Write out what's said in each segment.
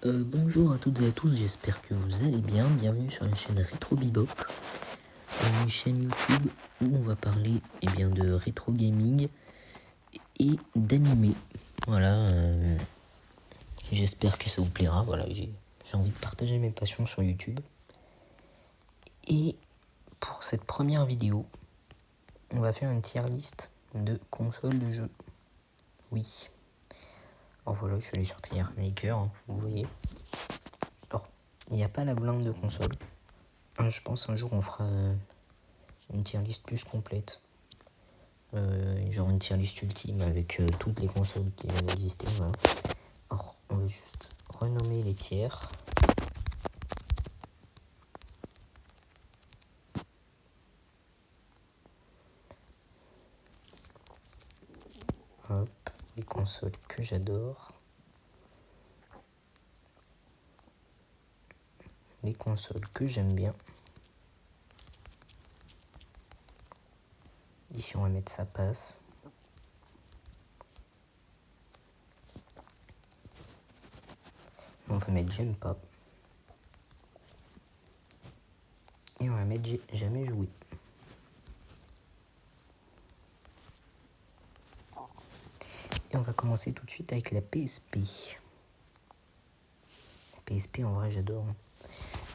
Bonjour à toutes et à tous, j'espère que vous allez bien. Bienvenue sur la chaîne Retro Bebop, une chaîne YouTube où on va parler de rétro gaming et d'animé. Voilà, j'espère que ça vous plaira. Voilà, j'ai envie de partager mes passions sur YouTube. Et pour cette première vidéo, on va faire une tier list de consoles de jeux. Oui. Alors voilà, je suis allé sur Tier Maker, vous voyez. Alors, il n'y a pas la blinde de console. Je pense un jour on fera une tier list plus complète. Genre une tier list ultime avec toutes les consoles qui viennent d'exister. Voilà. Alors, on va juste renommer les tiers. Hop, les consoles que j'adore. Les consoles que j'aime bien. Ici, on va mettre ça passe. On va mettre j'aime pas. Et on va mettre j'ai jamais joué. Et on va commencer tout de suite avec la PSP. La PSP, en vrai, j'adore.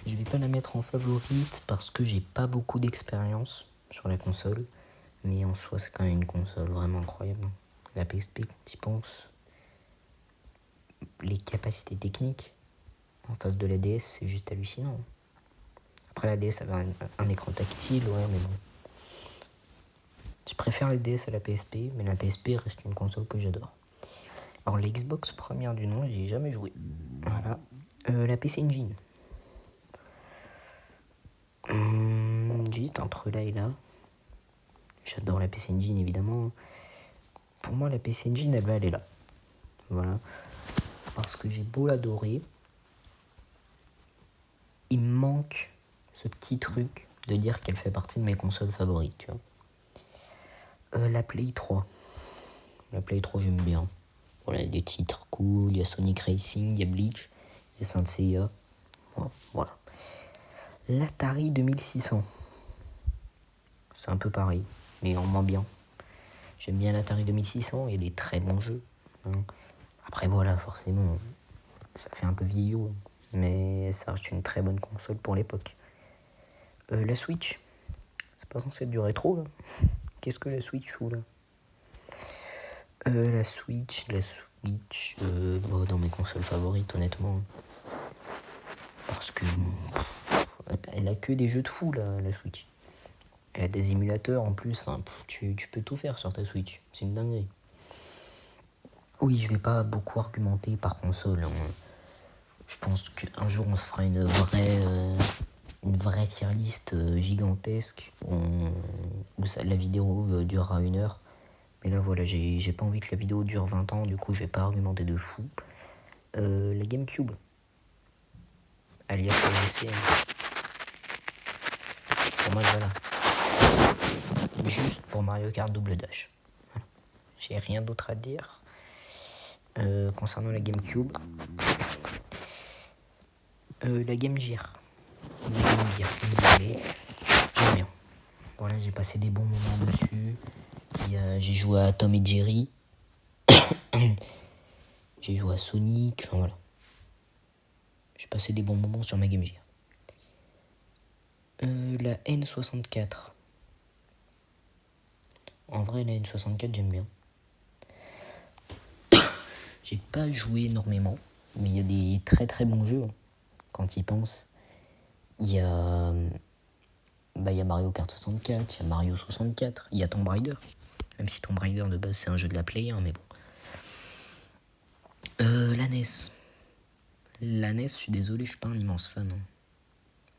Je vais pas la mettre en favorite parce que j'ai pas beaucoup d'expérience sur la console. Mais en soi, c'est quand même une console vraiment incroyable. La PSP, quand tu y penses, les capacités techniques en face de la DS, c'est juste hallucinant. Après, la DS avait un écran tactile, ouais, mais bon. Je préfère la DS à la PSP, mais la PSP reste une console que j'adore. Alors, la Xbox première du nom, j'y ai jamais joué. Voilà. La PC Engine. J'hésite entre là et là. J'adore la PC Engine, évidemment. Pour moi, la PC Engine, elle va aller là. Voilà. Parce que j'ai beau l'adorer, il me manque ce petit truc de dire qu'elle fait partie de mes consoles favorites, tu vois. La Play 3. La Play 3, j'aime bien. Voilà, il y a des titres cool, il y a Sonic Racing, il y a Bleach, il y a Saint Seiya. Voilà. L'Atari 2600. C'est un peu pareil, mais en moins bien. J'aime bien l'Atari 2600, il y a des très bons jeux. Après, voilà, forcément, ça fait un peu vieillot, mais ça reste une très bonne console pour l'époque. La Switch. C'est pas censé être du rétro, là. Qu'est-ce que la Switch fout, là? La Switch, dans mes consoles favorites, honnêtement. Parce que elle a que des jeux de fou, là, la Switch. Elle a des émulateurs en plus, tu peux tout faire sur ta Switch. C'est une dinguerie. Oui, je vais pas beaucoup argumenter par console. Je pense qu'un jour on se fera une vraie tier list gigantesque où la vidéo durera 1 heure. Mais là voilà, j'ai pas envie que la vidéo dure 20 ans, du coup je vais pas argumenter de fou. La GameCube. Alias la GCN. Pour moi voilà. Juste pour Mario Kart Double Dash. Voilà. J'ai rien d'autre à dire. Concernant la GameCube. La Game Gear. J'aime bien. Voilà, j'ai passé des bons moments dessus. J'ai joué à Tom et Jerry. J'ai joué à Sonic. Enfin voilà. J'ai passé des bons moments sur ma Game Gear. La N64. En vrai, la N64, j'aime bien. J'ai pas joué énormément, mais il y a des très très bons jeux. Quand y pense, il y a Mario Kart 64, il y a Mario 64, il y a Tomb Raider. Même si Tomb Raider de base c'est un jeu de la Play, mais bon. La NES. La NES, je suis désolé, je suis pas un immense fan.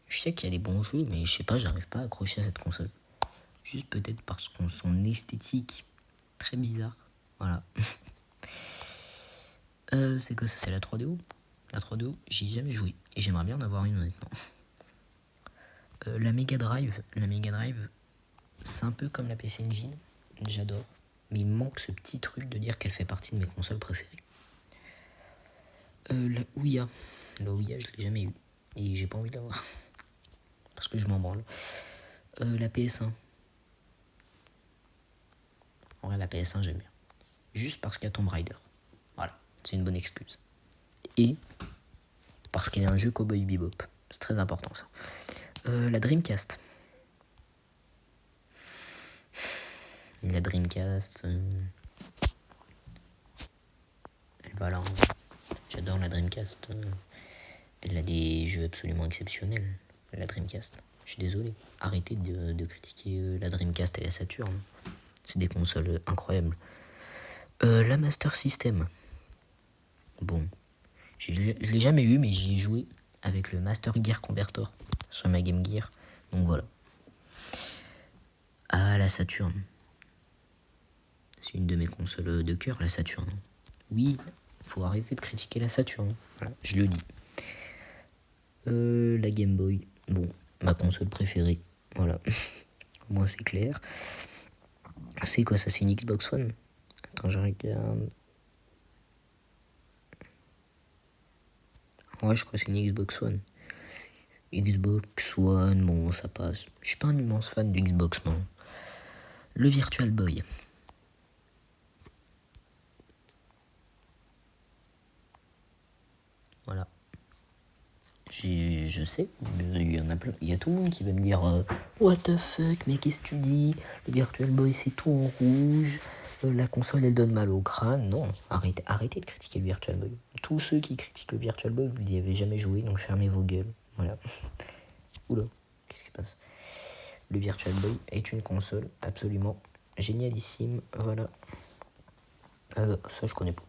Je sais qu'il y a des bons jeux, mais je sais pas, j'arrive pas à accrocher à cette console. Juste peut-être parce qu'on son esthétique très bizarre. Voilà. C'est que ça, c'est la 3DO. La 3DO, j'y ai jamais joué. Et j'aimerais bien en avoir une, honnêtement. La Mega Drive, c'est un peu comme la PC Engine. J'adore. Mais il me manque ce petit truc de dire qu'elle fait partie de mes consoles préférées. La Ouya. La Ouya, je l'ai jamais eu. Et j'ai pas envie d'avoir. Parce que je m'en branle. La PS1. En vrai, la PS1, j'aime bien. Juste parce qu'il y a Tomb Raider. Voilà, c'est une bonne excuse. Et parce qu'il y a un jeu Cowboy Bebop. C'est très important ça. La Dreamcast. La Dreamcast. Elle va là. J'adore la Dreamcast. Elle a des jeux absolument exceptionnels. La Dreamcast. Je suis désolé. Arrêtez de critiquer la Dreamcast et la Saturn. C'est des consoles incroyables. La Master System. Bon. Je l'ai jamais eu, mais j'y ai joué avec le Master Gear Converter sur ma Game Gear. Donc voilà. Ah, la Saturn. C'est une de mes consoles de cœur, la Saturn. Oui, faut arrêter de critiquer la Saturn. Voilà, je le dis. La Game Boy. Bon, ma console préférée. Voilà. Au moins c'est clair. C'est quoi ça? C'est une Xbox One? Attends, je regarde. Ouais, je crois que c'est une Xbox One. Xbox One, bon, ça passe. Je suis pas un immense fan du Xbox, non. Le Virtual Boy. Voilà. Je sais, il y en a plein. Il y a tout le monde qui va me dire what the fuck, mais qu'est-ce que tu dis? Le Virtual Boy c'est tout en rouge. La console elle donne mal au crâne. Non, arrêtez de critiquer le Virtual Boy. Tous ceux qui critiquent le Virtual Boy, vous n'y avez jamais joué, donc fermez vos gueules. Voilà. Oula, qu'est-ce qui se passe? Le Virtual Boy est une console absolument génialissime. Voilà. Ça je connais pas.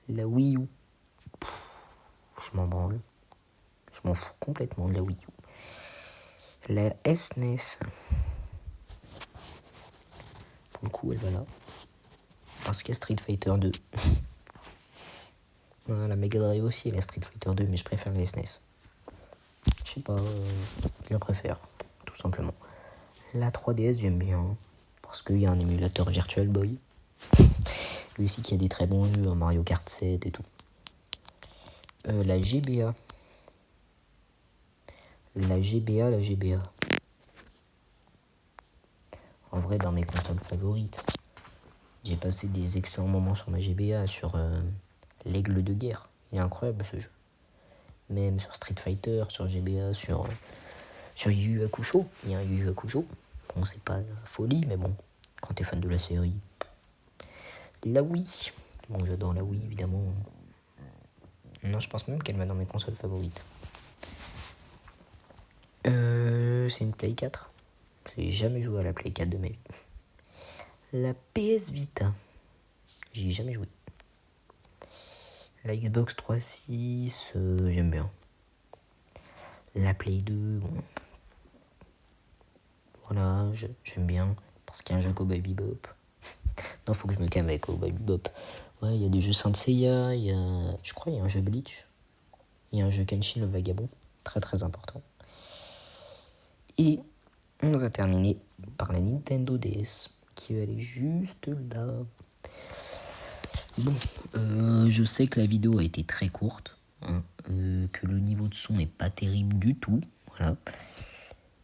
La Wii U. Je m'en branle. Je m'en fous complètement de la Wii U. La SNES. Pour le coup, elle va là. Parce qu'il y a Street Fighter 2. La Mega Drive aussi, elle a Street Fighter 2, mais je préfère la SNES. Je sais pas, je la préfère, tout simplement. La 3DS, j'aime bien. Parce qu'il y a un émulateur Virtual Boy. Lui aussi qui a des très bons jeux, Mario Kart 7 et tout. La GBA. La GBA. En vrai, dans mes consoles favorites, j'ai passé des excellents moments sur ma GBA, sur l'Aigle de guerre. Il est incroyable ce jeu. Même sur Street Fighter, sur GBA, sur Yu Yu Hakusho. Il y a un Yu Yu Hakusho. Bon, c'est pas la folie, mais bon, quand t'es fan de la série. La Wii. Bon, j'adore la Wii, évidemment. Non, je pense même qu'elle va dans mes consoles favorites. C'est une Play 4. J'ai jamais joué à la Play 4 de ma vie. La PS Vita. J'y ai jamais joué. La Xbox 360, j'aime bien. La Play 2, bon. Voilà, j'aime bien. Parce qu'il y a un jeu Cowboy Bebop. Non, faut que je me calme avec Cowboy Bebop. Ouais, il y a des jeux Saint Seiya, je crois il y a un jeu Bleach. Il y a un jeu Kenshin le Vagabond. Très très important. Et on va terminer par la Nintendo DS. Qui va aller juste là. Bon, je sais que la vidéo a été très courte. Hein, que le niveau de son est pas terrible du tout. Voilà.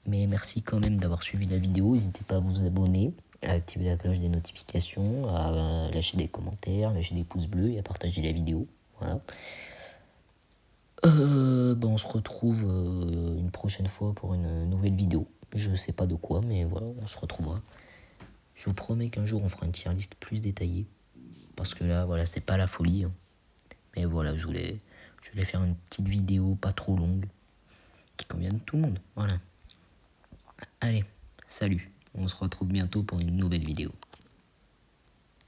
Mais merci quand même d'avoir suivi la vidéo. N'hésitez pas à vous abonner, à activer la cloche des notifications, à lâcher des commentaires, lâcher des pouces bleus et à partager la vidéo. Voilà. On se retrouve une prochaine fois pour une nouvelle vidéo. Je sais pas de quoi, mais voilà, on se retrouvera. Je vous promets qu'un jour on fera une tier list plus détaillée. Parce que là, voilà, c'est pas la folie. Hein. Mais voilà, je voulais faire une petite vidéo pas trop longue. Qui convienne à tout le monde. Voilà. Allez, salut. On se retrouve bientôt pour une nouvelle vidéo.